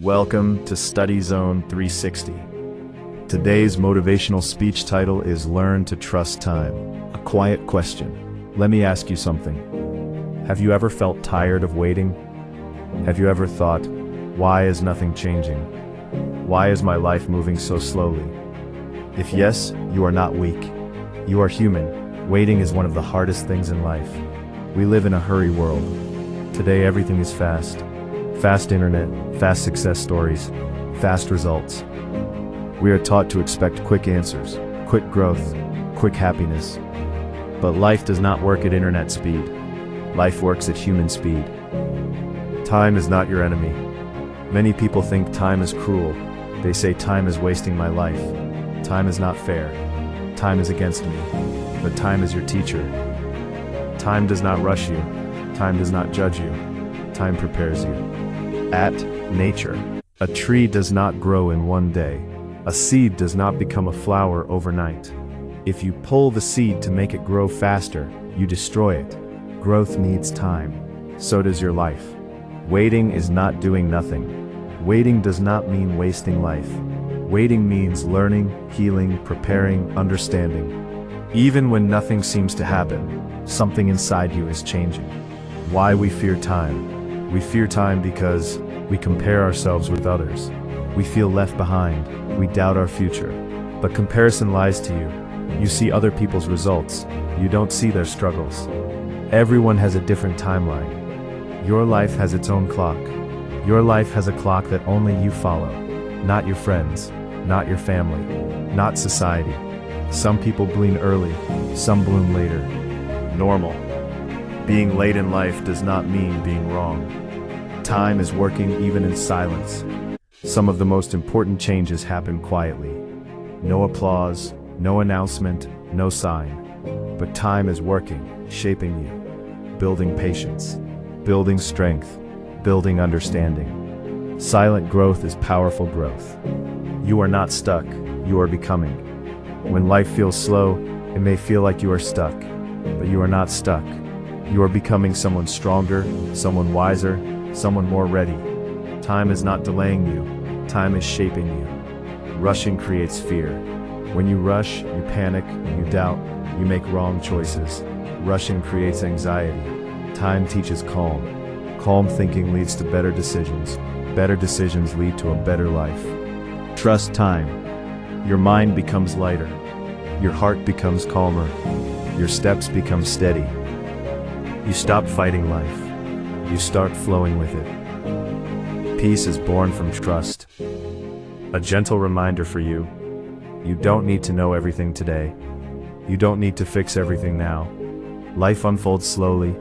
Welcome to Study Zone 360. Today's motivational speech title is Learn to Trust Time. A quiet question. Let me ask you something. Have you ever felt tired of waiting? Have you ever thought, why is nothing changing? Why is my life moving so slowly? If yes, you are not weak. You are human. Waiting is one of the hardest things in life. We live in a hurry world. Today everything is fast. Fast internet, fast success stories, fast results. We are taught to expect quick answers, quick growth, quick happiness. But life does not work at internet speed. Life works at human speed. Time is not your enemy. Many people think time is cruel. They say time is wasting my life. Time is not fair. Time is against me. But time is your teacher. Time does not rush you. Time does not judge you. Time prepares you. At nature, a tree does not grow in one day. A seed does not become a flower overnight. If you pull the seed to make it grow faster, you destroy it. Growth needs time. So does your life. Waiting is not doing nothing. Waiting does not mean wasting life. Waiting means learning, healing, preparing, understanding. Even when nothing seems to happen, something inside you is changing. Why we fear time? We fear time because we compare ourselves with others. We feel left behind. We doubt our future. But comparison lies to you. You see other people's results. You don't see their struggles. Everyone has a different timeline. Your life has its own clock. Your life has a clock that only you follow. Not your friends. Not your family. Not society. Some people bloom early. Some bloom later. Normal. Being late in life does not mean being wrong. Time is working even in silence. Some of the most important changes happen quietly. No applause, no announcement, no sign. But time is working, shaping you, building patience, building strength, building understanding. Silent growth is powerful growth. You are not stuck, you are becoming. When life feels slow, it may feel like you are stuck, but you are not stuck. You are becoming someone stronger, someone wiser, someone more ready. Time is not delaying you. Time is shaping you. Rushing creates fear. When you rush, you panic, you doubt, you make wrong choices. Rushing creates anxiety. Time teaches calm. Calm thinking leads to better decisions. Better decisions lead to a better life. Trust time. Your mind becomes lighter. Your heart becomes calmer. Your steps become steady. You stop fighting life. You start flowing with it. Peace is born from trust. A gentle reminder for you. You don't need to know everything today. You don't need to fix everything now. Life unfolds slowly,